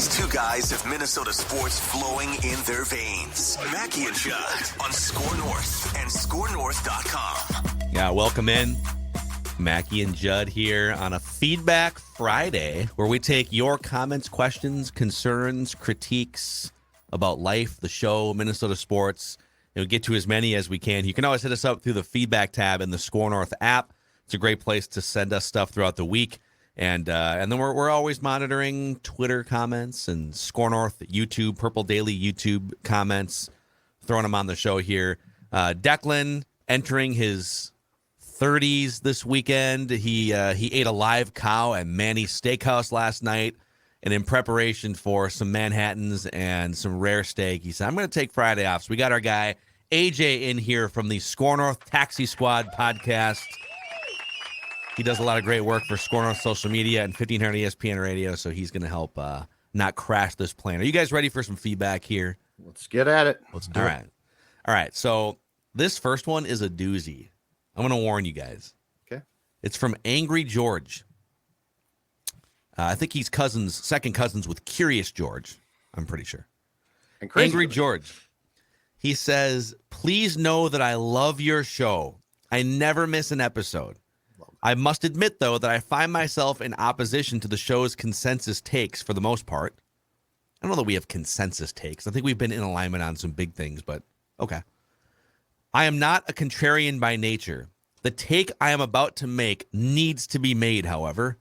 Two guys of Minnesota sports flowing in their veins. Mackey and Judd on SKOR North and SKORNorth.com. Yeah, welcome in. Mackey and Judd here on a Feedback Friday where we take your comments, questions, concerns, critiques about life, the show, Minnesota sports. Get to as many as we can. You can always hit us up through the feedback tab in the SKOR North app. It's a great place to send us stuff throughout the week. And then we're always monitoring Twitter comments and SKOR North YouTube, Purple Daily YouTube comments, throwing them on the show here. Declan entering his 30s this weekend. He ate a live cow at Manny's Steakhouse last night. And in preparation for some Manhattans and some rare steak, he said, I'm going to take Friday off. So we got our guy AJ in here from the SKOR North Taxi Squad podcast. He does a lot of great work for SKOR North social media and 1500 ESPN radio, so he's going to help not crash this plane. Are you guys ready for some feedback here? Let's get at it. Let's do it. All right. So this first one is a doozy. I'm going to warn you guys. Okay. It's from Angry George. I think he's second cousins with Curious George. I'm pretty sure. And Crazy Angry George. He says, please know that I love your show. I never miss an episode. I must admit, though, that I find myself in opposition to the show's consensus takes for the most part. I don't know that we have consensus takes. I think we've been in alignment on some big things, but okay. I am not a contrarian by nature. The take I am about to make needs to be made, however.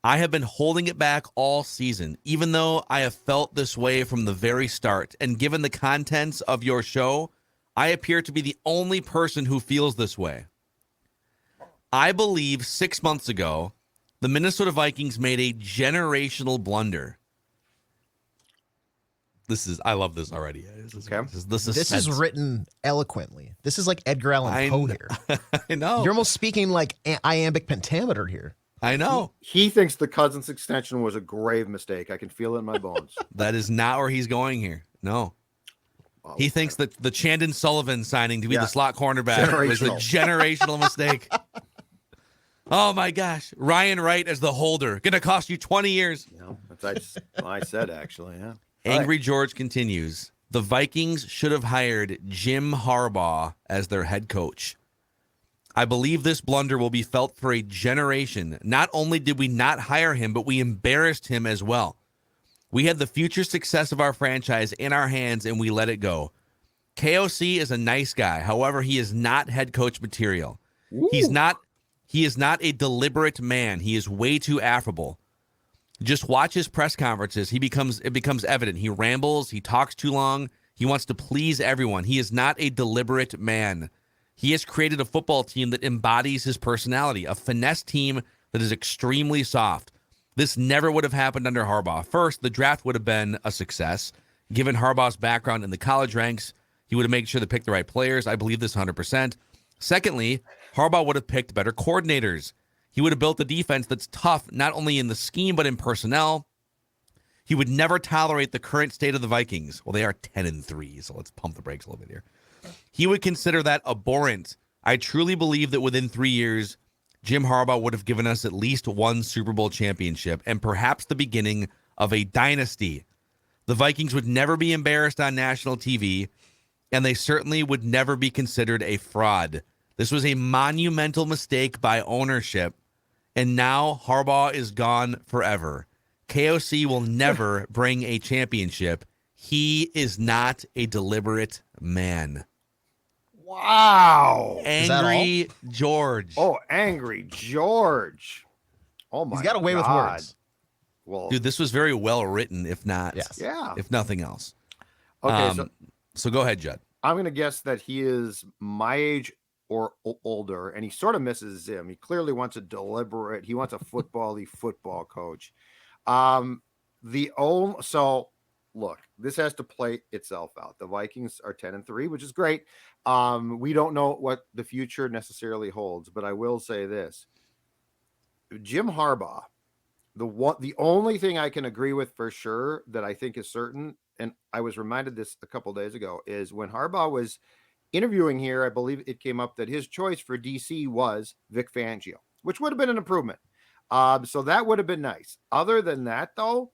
I have been holding it back all season, even though I have felt this way from the very start. And given the contents of your show, I appear to be the only person who feels this way. I believe 6 months ago, the Minnesota Vikings made a generational blunder. I love this already. This is written eloquently. This is like Edgar Allan Poe here. I know. You're almost speaking like iambic pentameter here. I know. He thinks the Cousins extension was a grave mistake. I can feel it in my bones. That is not where he's going here. No. Oh, he thinks that the Chandon Sullivan signing to be the slot cornerback was a generational mistake. Oh, my gosh. Ryan Wright as the holder. Going to cost you 20 years. That's what I said, actually. Yeah. Angry George continues. The Vikings should have hired Jim Harbaugh as their head coach. I believe this blunder will be felt for a generation. Not only did we not hire him, but we embarrassed him as well. We had the future success of our franchise in our hands, and we let it go. KOC is a nice guy. However, he is not head coach material. Ooh. He is not a deliberate man. He is way too affable. Just watch his press conferences. It becomes evident. He rambles. He talks too long. He wants to please everyone. He is not a deliberate man. He has created a football team that embodies his personality, a finesse team that is extremely soft. This never would have happened under Harbaugh. First, the draft would have been a success. Given Harbaugh's background in the college ranks, he would have made sure to pick the right players. I believe this 100%. Secondly, Harbaugh would have picked better coordinators. He would have built a defense that's tough, not only in the scheme, but in personnel. He would never tolerate the current state of the Vikings. Well, they are 10-3, so let's pump the brakes a little bit here. He would consider that abhorrent. I truly believe that within 3 years, Jim Harbaugh would have given us at least one Super Bowl championship and perhaps the beginning of a dynasty. The Vikings would never be embarrassed on national TV, and they certainly would never be considered a fraud. This was a monumental mistake by ownership, and now Harbaugh is gone forever. KOC will never bring a championship. He is not a deliberate man. Wow. Angry George. Oh, Angry George. Oh, my God. He's got away with words. Well, dude, this was very well written, if nothing else. Okay, so go ahead, Judd. I'm going to guess that he is my age or older, and he sort of misses Zim. He clearly wants he wants a football coach. So look, this has to play itself out. The Vikings are 10-3, which is great. We don't know what the future necessarily holds, but I will say this. Jim Harbaugh, the only thing I can agree with for sure that I think is certain, and I was reminded this a couple days ago, is when Harbaugh was interviewing here, I believe it came up that his choice for DC was Vic Fangio, which would have been an improvement. So that would have been nice. Other than that, though,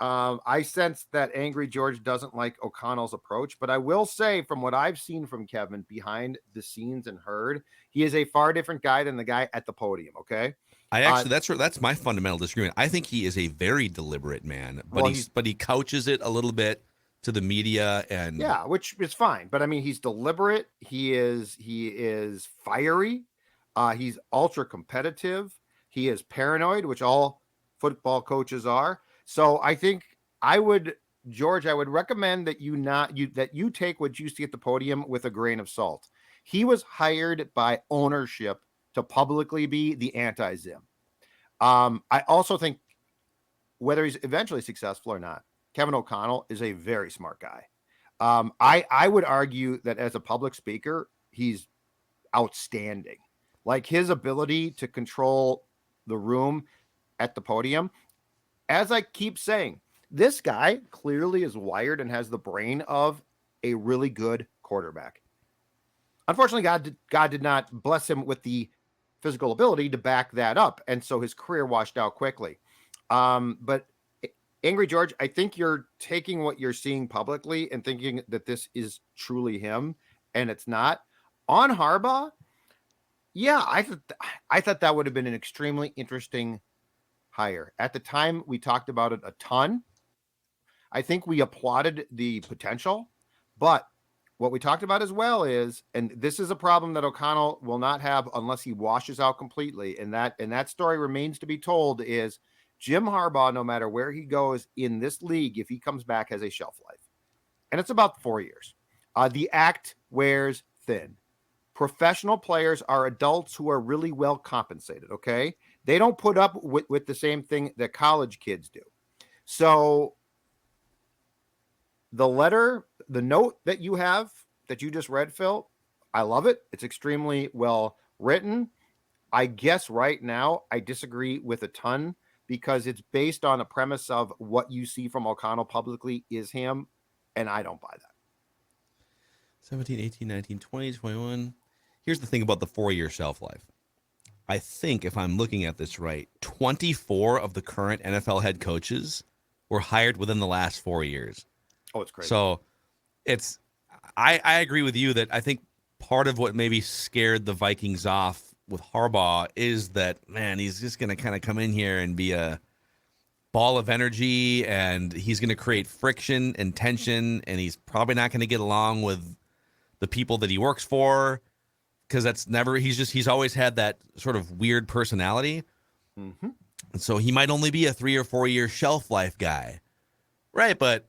I sense that Angry George doesn't like O'Connell's approach, but I will say from what I've seen from Kevin behind the scenes and heard, he is a far different guy than the guy at the podium. Okay. That's my fundamental disagreement. I think he is a very deliberate man, but he couches it a little bit to the media and which is fine. But I mean, he's deliberate. He is fiery. He's ultra competitive. He is paranoid, which all football coaches are. So I think George, I would recommend that you take what you see at the podium with a grain of salt. He was hired by ownership to publicly be the anti-Zim. I also think whether he's eventually successful or not, Kevin O'Connell is a very smart guy. I would argue that as a public speaker, he's outstanding. Like his ability to control the room at the podium. As I keep saying, this guy clearly is wired and has the brain of a really good quarterback. Unfortunately, God did not bless him with the physical ability to back that up. And so his career washed out quickly. But Angry George, I think you're taking what you're seeing publicly and thinking that this is truly him, and it's not. On Harbaugh, yeah, I thought that would have been an extremely interesting hire. At the time, we talked about it a ton. I think we applauded the potential, but what we talked about as well is, and this is a problem that O'Connell will not have unless he washes out completely, and that story remains to be told, is Jim Harbaugh, no matter where he goes in this league, if he comes back, has a shelf life. And it's about 4 years. The act wears thin. Professional players are adults who are really well compensated, okay? They don't put up with the same thing that college kids do. So the note that you just read, Phil, I love it. It's extremely well written. I guess right now I disagree with a ton because it's based on a premise of what you see from O'Connell publicly is him, and I don't buy that. 17, 18, 19, 20, 21. Here's the thing about the 4-year shelf life. I think if I'm looking at this right, 24 of the current NFL head coaches were hired within the last 4 years. Oh, it's crazy. So I agree with you that I think part of what maybe scared the Vikings off with Harbaugh is that, man, he's just going to kind of come in here and be a ball of energy, and he's going to create friction and tension, and he's probably not going to get along with the people that he works for, because he's always had that sort of weird personality. Mm-hmm. And so he might only be a 3 or 4 year shelf life guy. Right. But,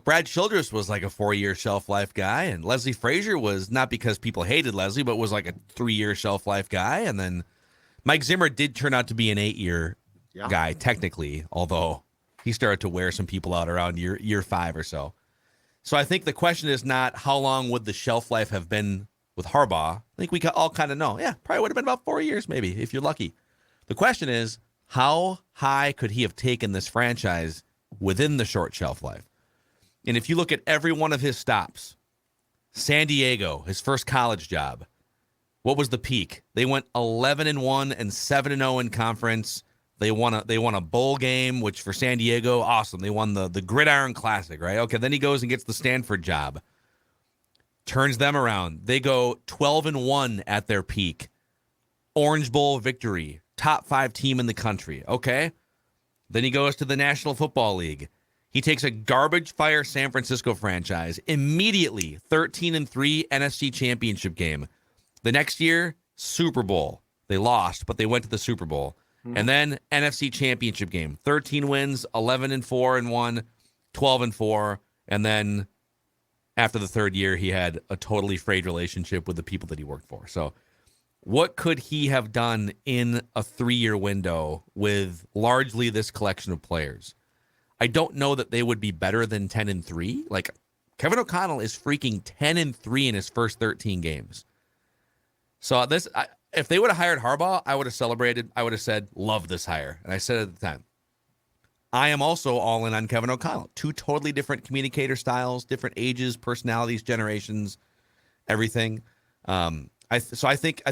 Brad Childress was like a 4-year shelf life guy, and Leslie Frazier was, not because people hated Leslie, but was like a 3-year shelf life guy. And then Mike Zimmer did turn out to be an 8-year guy, technically, although he started to wear some people out around year 5 or so. So I think the question is not how long would the shelf life have been with Harbaugh. I think we all kind of know. Yeah, probably would have been about 4 years, maybe, if you're lucky. The question is, how high could he have taken this franchise within the short shelf life? And if you look at every one of his stops, San Diego, his first college job, what was the peak? They went 11-1 and 7-0 in conference. They won a bowl game, which for San Diego, awesome. They won the Gridiron Classic, right? Okay, then he goes and gets the Stanford job. Turns them around. They go 12-1 at their peak. Orange Bowl victory. Top 5 team in the country. Okay. Then he goes to the National Football League. He takes a garbage fire San Francisco franchise. Immediately, 13-3 NFC Championship game. The next year, Super Bowl. They lost, but they went to the Super Bowl. Mm-hmm. And then NFC Championship game. 13 wins, 11-4-1, 12-4, and then after the third year, he had a totally frayed relationship with the people that he worked for. So what could he have done in a 3-year window with largely this collection of players? I don't know that they would be better than 10-3. Like, Kevin O'Connell is freaking 10-3 in his first 13 games. So if they would have hired Harbaugh, I would have celebrated. I would have said, love this hire. And I said at the time, I am also all in on Kevin O'Connell. 2 totally different communicator styles, different ages, personalities, generations, everything. So I think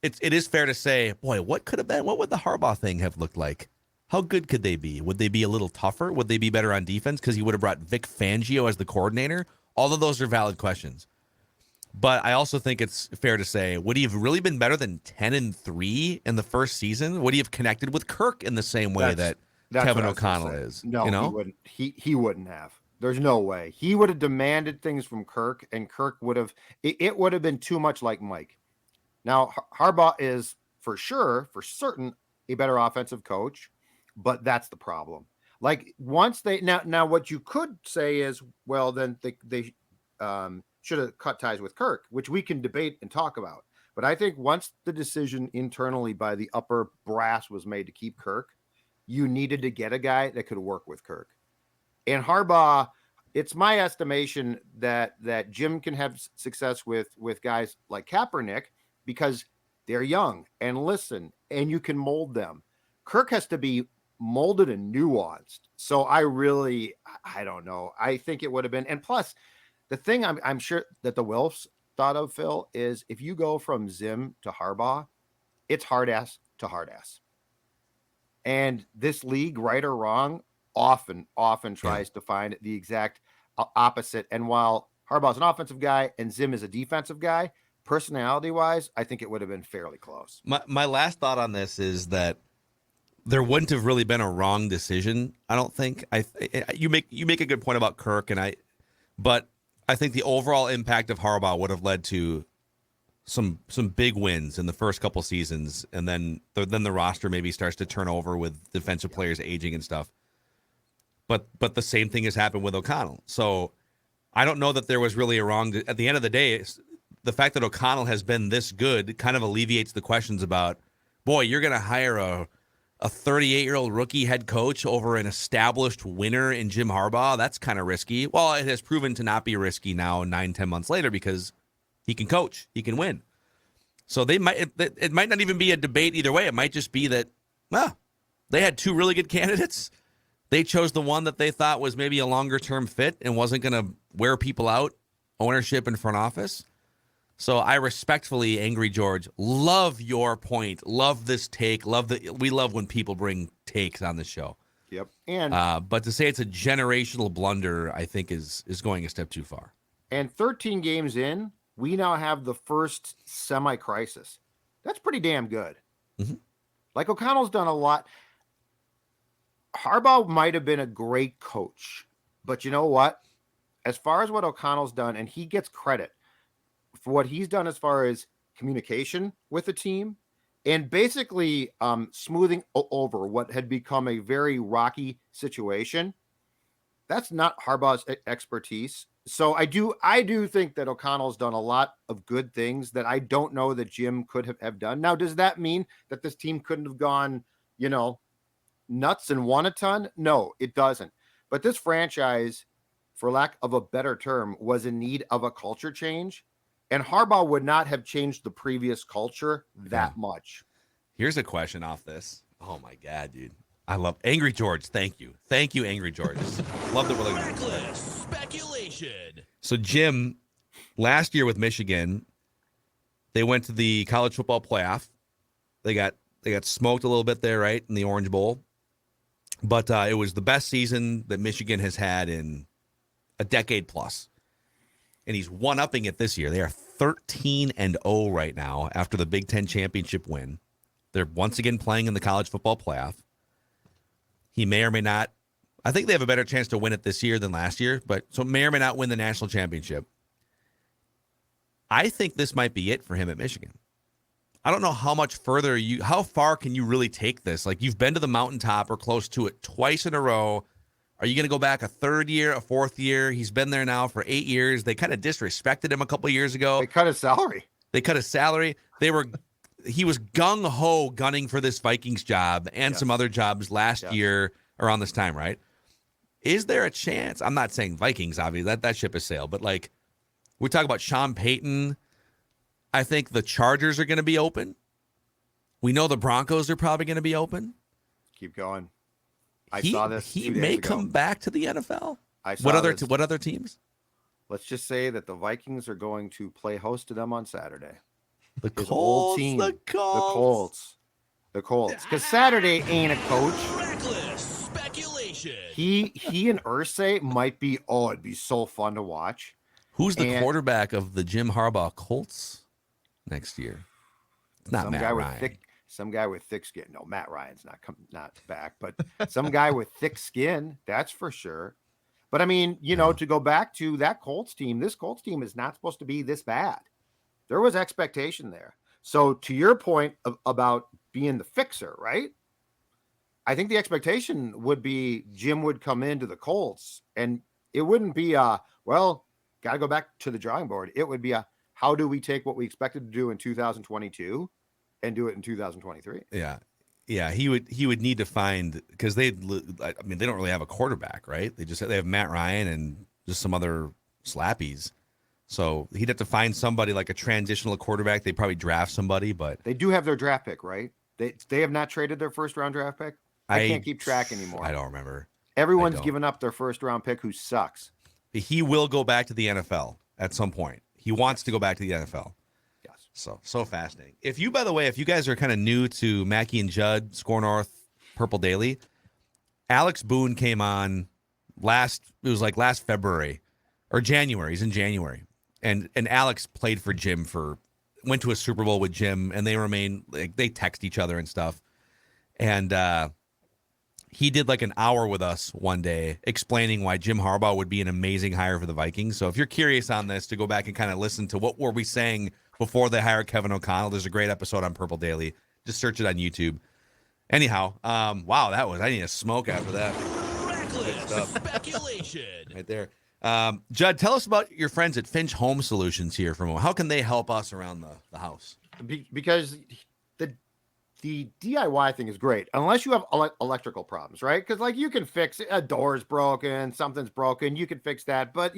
it is fair to say, boy, what could have been? What would the Harbaugh thing have looked like? How good could they be? Would they be a little tougher? Would they be better on defense because he would have brought Vic Fangio as the coordinator? All of those are valid questions. But I also think it's fair to say, would he have really been better than 10-3 in the first season? Would he have connected with Kirk in the same way that Kevin O'Connell is? No, he wouldn't. He wouldn't have. There's no way. He would have demanded things from Kirk, and Kirk would have. It would have been too much like Mike. Now Harbaugh is for certain, a better offensive coach, but that's the problem. Like once they now what you could say is, well, then they should have cut ties with Kirk, which we can debate and talk about. But I think once the decision internally by the upper brass was made to keep Kirk, you needed to get a guy that could work with Kirk. And Harbaugh, it's my estimation that Jim can have success with guys like Kaepernick because they're young and listen, and you can mold them. Kirk has to be molded and nuanced. So I don't know. I think it would have been, and plus the thing I'm sure that the Wilfs thought of, Phil, is if you go from Zim to Harbaugh, it's hard ass to hard ass. And this league, right or wrong, often tries to find the exact opposite. And while Harbaugh's an offensive guy and Zim is a defensive guy, personality-wise, I think it would have been fairly close. My last thought on this is that there wouldn't have really been a wrong decision, I don't think. You make a good point about Kirk, but I think the overall impact of Harbaugh would have led to some big wins in the first couple seasons, and then the roster maybe starts to turn over with defensive players aging and stuff. But the same thing has happened with O'Connell. So I don't know that there was really a wrong. At the end of the day, the fact that O'Connell has been this good kind of alleviates the questions about, boy, you're going to hire a 38-year-old rookie head coach over an established winner in Jim Harbaugh. That's kind of risky. Well, it has proven to not be risky now 9-10 months later because he can coach, he can win. So it might not even be a debate either way. It might just be that, well, they had two really good candidates. They chose the one that they thought was maybe a longer-term fit and wasn't going to wear people out, ownership and front office. So I respectfully, Angry George, love your point. Love this take. We love when people bring takes on the show. Yep. And but to say it's a generational blunder, I think is going a step too far. And 13 games in, we now have the first semi-crisis. That's pretty damn good. Mm-hmm. Like O'Connell's done a lot. Harbaugh might have been a great coach, but you know what? As far as what O'Connell's done, and he gets credit for what he's done as far as communication with the team and basically smoothing over what had become a very rocky situation. That's not Harbaugh's expertise. So I do think that O'Connell's done a lot of good things that I don't know that Jim could have done. Now, does that mean that this team couldn't have gone, nuts and won a ton? No, it doesn't. But this franchise, for lack of a better term, was in need of a culture change. And Harbaugh would not have changed the previous culture that much. Here's a question off this. Oh, my God, dude. I love Angry George. Thank you. Thank you, Angry George. Love that we're looking at Reckless speculation. So, Jim, last year with Michigan, they went to the college football playoff. They got smoked a little bit there, right, in the Orange Bowl. But it was the best season that Michigan has had in a decade plus. And he's one-upping it this year. They are 13-0 right now after the Big Ten championship win. They're once again playing in the college football playoff. He may or may not. I think they have a better chance to win it this year than last year, but so may or may not win the national championship. I think this might be it for him at Michigan. I don't know how much further how far can you really take this? Like, you've been to the mountaintop or close to it twice in a row. Are you going to go back a third year, a fourth year? He's been there now for 8 years. They kind of disrespected him a couple of years ago. They cut his salary. He was gung-ho gunning for this Vikings job and some other jobs last year around this time, right? Is there a chance? I'm not saying Vikings, obviously. That ship has sailed. But, like, we talk about Sean Payton. I think the Chargers are going to be open. We know the Broncos are probably going to be open. Keep going. I saw this. He may come back to the NFL. What other teams? Let's just say that the Vikings are going to play host to them on Saturday. The Colts. The Colts. Because Saturday ain't a coach. he and Irsay might be. Oh, it'd be so fun to watch. Who's the quarterback of the Jim Harbaugh Colts next year? It's not Matt Ryan. Some guy with thick skin. No, Matt Ryan's not back, but some guy with thick skin. That's for sure. But I mean, to go back to that Colts team, this Colts team is not supposed to be this bad. There was expectation there. So to your point about being the fixer, right? I think the expectation would be Jim would come into the Colts and it wouldn't be got to go back to the drawing board. It would be how do we take what we expected to do in 2022 and do it in 2023? Yeah. Yeah, he would need to find, because they don't really have a quarterback, right? They have Matt Ryan and just some other slappies. So he'd have to find somebody like a transitional quarterback. They'd probably draft somebody, but they do have their draft pick, right? They have not traded their first round draft pick. I can't keep track anymore. I don't remember. Everyone's given up their first round pick who sucks. He will go back to the NFL at some point. He wants to go back to the NFL. So fascinating. If you guys are kind of new to Mackey and Judd, SKOR North, Purple Daily, Alex Boone came on last February or January. He's in January. And Alex played for Jim went to a Super Bowl with Jim, and they text each other and stuff. And he did like an hour with us one day explaining why Jim Harbaugh would be an amazing hire for the Vikings. So if you're curious on this, to go back and kind of listen to what were we saying before they hired Kevin O'Connell, there's a great episode on Purple Daily. Just search it on YouTube. Anyhow, I need a smoke after that. Reckless speculation. Right there. Judd, tell us about your friends at Finch Home Solutions here for a moment. How can they help us around the house? Because the DIY thing is great, unless you have electrical problems, right? Because you can fix it. A door's broken, something's broken, you can fix that. But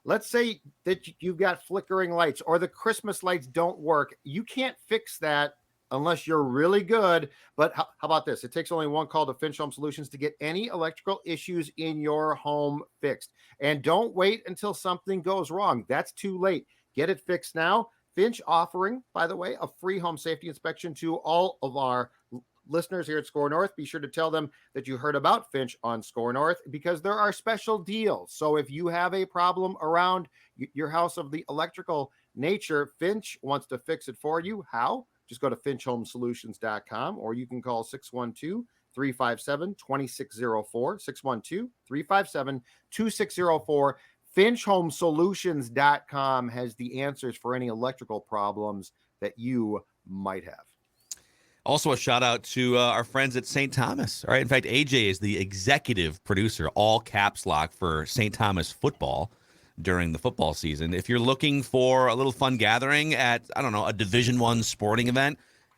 let's say that you've got flickering lights or the Christmas lights don't work. You can't fix that unless you're really good. But how about this? It takes only one call to Finch Home Solutions to get any electrical issues in your home fixed. And don't wait until something goes wrong. That's too late. Get it fixed now. Finch offering, by the way, a free home safety inspection to all of our listeners here at SKOR North. Be sure to tell them that you heard about Finch on SKOR North, because there are special deals. So if you have a problem around your house of the electrical nature, Finch wants to fix it for you. How? Just go to finchhomesolutions.com, or you can call 612-357-2604, 612-357-2604. finchhomesolutions.com has the answers for any electrical problems that you might have. Also, a shout out to our friends at St. Thomas. All right. In fact, AJ is the executive producer, all caps lock, for St. Thomas football during the football season. If you're looking for a little fun gathering at, a Division I sporting event,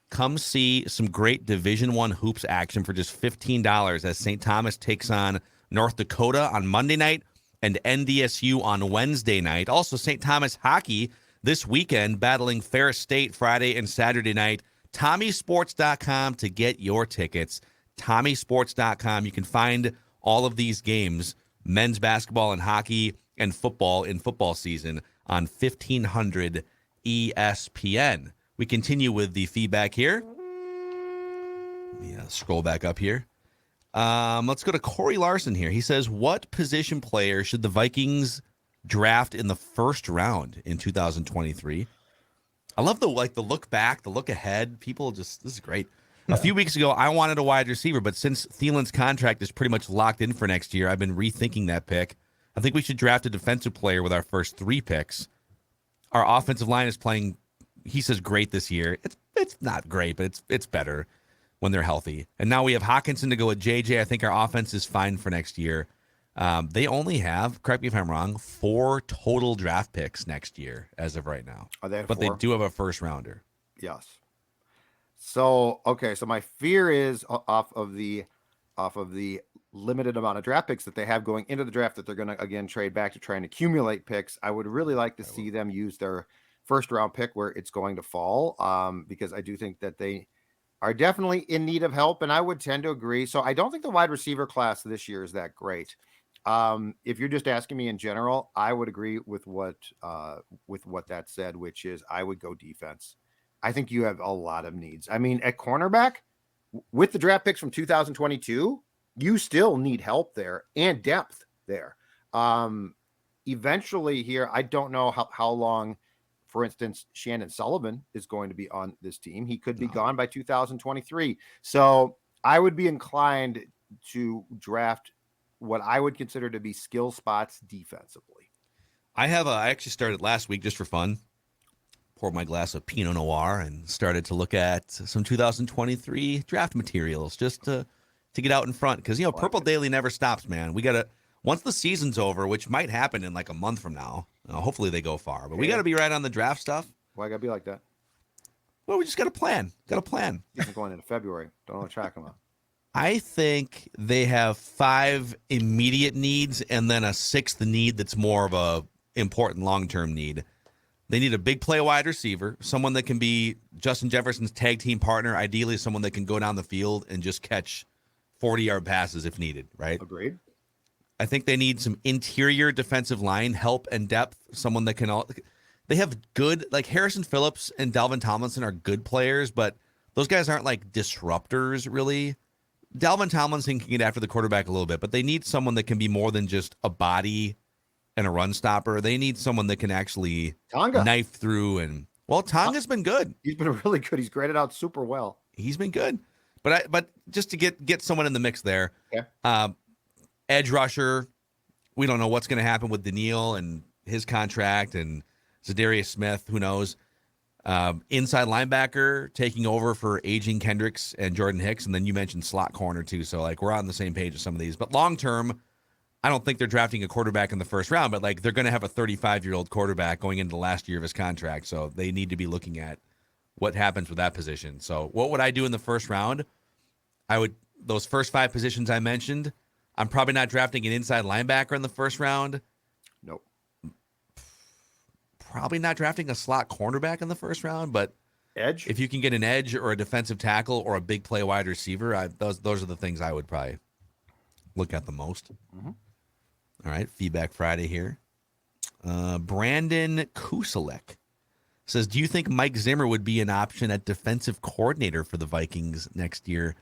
come see some great Division I hoops action for just $15 as St. Thomas takes on North Dakota on Monday night and NDSU on Wednesday night. Also, St. Thomas hockey this weekend battling Ferris State Friday and Saturday night. TommySports.com to get your tickets. TommySports.com. You can find all of these games, men's basketball and hockey and football in football season, on 1500 ESPN. We continue with the feedback here. Let me scroll back up here. Let's go to Corey Larson here. He says, what position player should the Vikings draft in the first round in 2023? I love the look back, the look ahead. This is great. A few weeks ago, I wanted a wide receiver, but since Thielen's contract is pretty much locked in for next year, I've been rethinking that pick. I think we should draft a defensive player with our first 3 picks. Our offensive line is playing, he says, great this year. It's not great, but it's better when they're healthy. And now we have Hawkinson to go with JJ. I think our offense is fine for next year. They only have, correct me if I'm wrong, 4 total draft picks next year as of right now. Are they? But 4? They do have a first rounder. Yes. So, okay. So my fear is off of the limited amount of draft picks that they have going into the draft that they're going to, again, trade back to try and accumulate picks. I would really like to see them use their first round pick where it's going to fall, because I do think that they are definitely in need of help. And I would tend to agree. So I don't think the wide receiver class this year is that great. If you're just asking me in general, I would agree with what that said, which is I would go defense. I think you have a lot of needs. I mean, at cornerback, with the draft picks from 2022, you still need help there and depth there. Eventually here, I don't know how long, for instance, Shannon Sullivan is going to be on this team. He could be gone by 2023. So I would be inclined to draft what I would consider to be skill spots defensively. I actually started last week just for fun. Poured my glass of Pinot Noir and started to look at some 2023 draft materials just to get out in front. Because, Purple Daily never stops, man. We got to, once the season's over, which might happen in like a month from now, hopefully they go far, but we got to be right on the draft stuff. Why got to be like that? Well, we just got to plan. Even going into February. Don't know what you're talking about. I think they have 5 immediate needs and then a 6th need that's more of a important long-term need. They need a big play wide receiver, someone that can be Justin Jefferson's tag team partner, ideally someone that can go down the field and just catch 40-yard passes if needed, right? Agreed. I think they need some interior defensive line help and depth, someone that can they have good, like Harrison Phillips and Dalvin Tomlinson are good players, but those guys aren't like disruptors really. Dalvin Tomlinson can get after the quarterback a little bit, but they need someone that can be more than just a body and a run stopper. They need someone that can actually knife through. And Tonga's been good. He's been really good. He's graded out super well. He's been good, but just to get someone in the mix there. Yeah. Edge rusher. We don't know what's going to happen with Daniil and his contract and Zadarius Smith. Who knows? Inside linebacker taking over for aging Kendricks and Jordan Hicks, and then you mentioned slot corner too. So like we're on the same page with some of these. But long term, I don't think they're drafting a quarterback in the first round. But like they're going to have a 35-year-old quarterback going into the last year of his contract, so they need to be looking at what happens with that position. So what would I do in the first round? Those first 5 positions I mentioned. I'm probably not drafting an inside linebacker in the first round. Nope. Probably not drafting a slot cornerback in the first round, but edge. If you can get an edge or a defensive tackle or a big play wide receiver, those are the things I would probably look at the most. Mm-hmm. All right, Feedback Friday here. Brandon Kuselek says, do you think Mike Zimmer would be an option at defensive coordinator for the Vikings next year?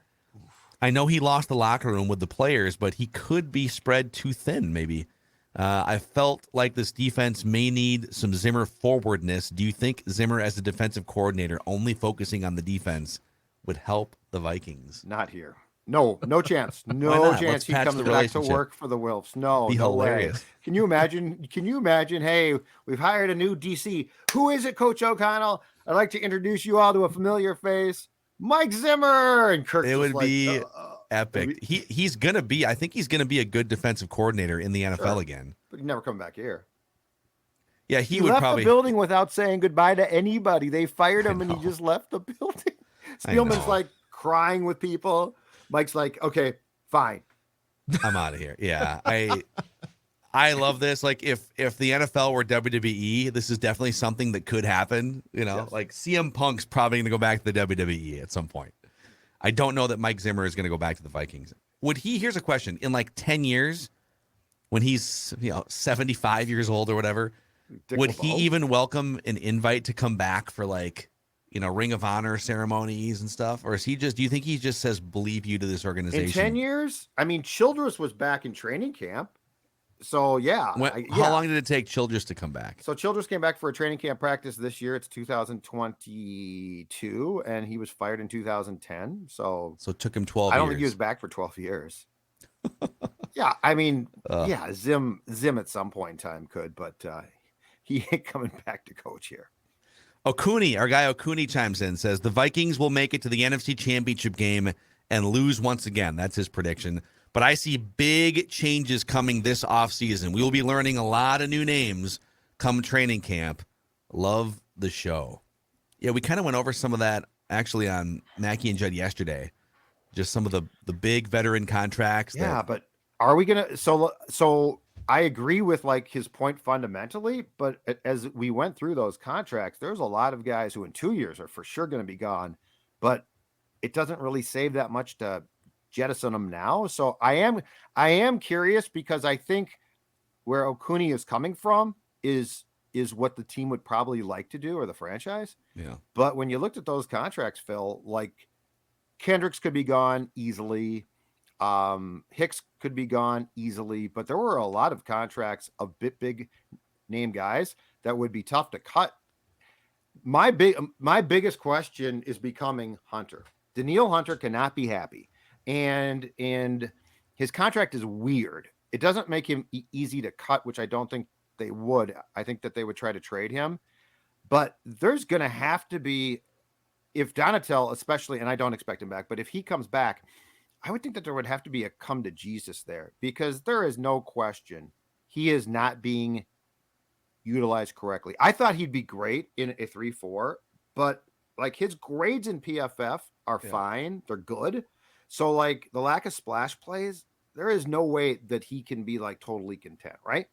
I know he lost the locker room with the players, but he could be spread too thin, maybe. I felt like this defense may need some Zimmer forwardness. Do you think Zimmer as a defensive coordinator only focusing on the defense would help the Vikings? Not here. No chance. No chance he comes back to work for the Wilfs. No, be hilarious. Way. Can you imagine? Hey, we've hired a new DC. Who is it, Coach O'Connell? I'd like to introduce you all to a familiar face, Mike Zimmer. And Kirk. It would be epic. He's gonna be. I think he's gonna be a good defensive coordinator in the NFL again. But he'd never come back here. Yeah, he would left probably the building without saying goodbye to anybody. They fired him and he just left the building. Spielman's like crying with people. Mike's like, okay, fine. I'm out of here. Yeah. I love this. Like if the NFL were WWE, this is definitely something that could happen. Yes. Like CM Punk's probably gonna go back to the WWE at some point. I don't know that Mike Zimmer is gonna go back to the Vikings. Would he, here's a question, in like 10 years, when he's 75 years old or whatever, would he even welcome an invite to come back for like Ring of Honor ceremonies and stuff? Or is he just, do you think he just says, believe you to this organization? In 10 years? I mean, Childress was back in training camp. So, yeah. How long did it take Childress to come back? So, Childress came back for a training camp practice this year. It's 2022, and he was fired in 2010. So it took him 12 years. I don't think he was back for 12 years. Yeah, I mean, Zim at some point in time could, but he ain't coming back to coach here. Our guy Okuni chimes in, says the Vikings will make it to the NFC Championship game and lose once again. That's his prediction. But I see big changes coming this offseason. We will be learning a lot of new names come training camp. Love the show. Yeah, we kind of went over some of that actually on Mackey and Judd yesterday. Just some of the big veteran contracts. Yeah, but are we going to – so I agree with like his point fundamentally, but as we went through those contracts, there's a lot of guys who in 2 years are for sure going to be gone, but it doesn't really save that much to jettison them now. So I am curious because I think where Okuni is coming from is what the team would probably like to do, or the franchise. Yeah. But when you looked at those contracts, Phil, like Kendricks could be gone easily. Hicks could be gone easily, but there were a lot of contracts of big name guys that would be tough to cut. My biggest question is becoming Hunter. Danielle Hunter cannot be happy, and his contract is weird. It doesn't make him easy to cut, which I don't think they would. I think that they would try to trade him, but there's going to have to be, if Donatel especially, and I don't expect him back, but if he comes back, I would think that there would have to be a come to Jesus there, because there is no question he is not being utilized correctly. I thought he'd be great in a 3-4, but like his grades in PFF are fine. They're good. So like the lack of splash plays, there is no way that he can be like totally content, right?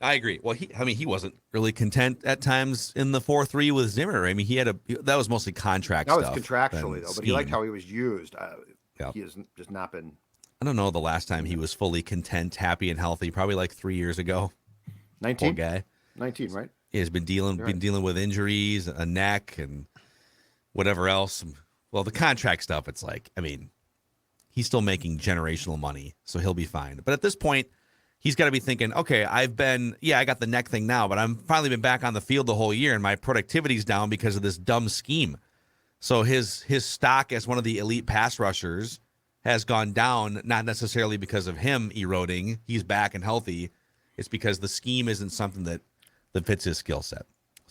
I agree. Well, he wasn't really content at times in the 4-3 with Zimmer. I mean, that was mostly contract stuff. That was contractually though, but he liked how he was used. Yep. He has just not been. I don't know the last time he was fully content, happy, and healthy. Probably like 3 years ago. 19 Poor guy. 19, right? He has been dealing with injuries, a neck, and whatever else. Well, the contract stuff, it's like, I mean, he's still making generational money, so he'll be fine. But at this point, he's got to be thinking, okay, I got the neck thing now, but I'm finally been back on the field the whole year, and my productivity's down because of this dumb scheme. So his stock as one of the elite pass rushers has gone down, not necessarily because of him eroding. He's back and healthy. It's because the scheme isn't something that fits his skill set.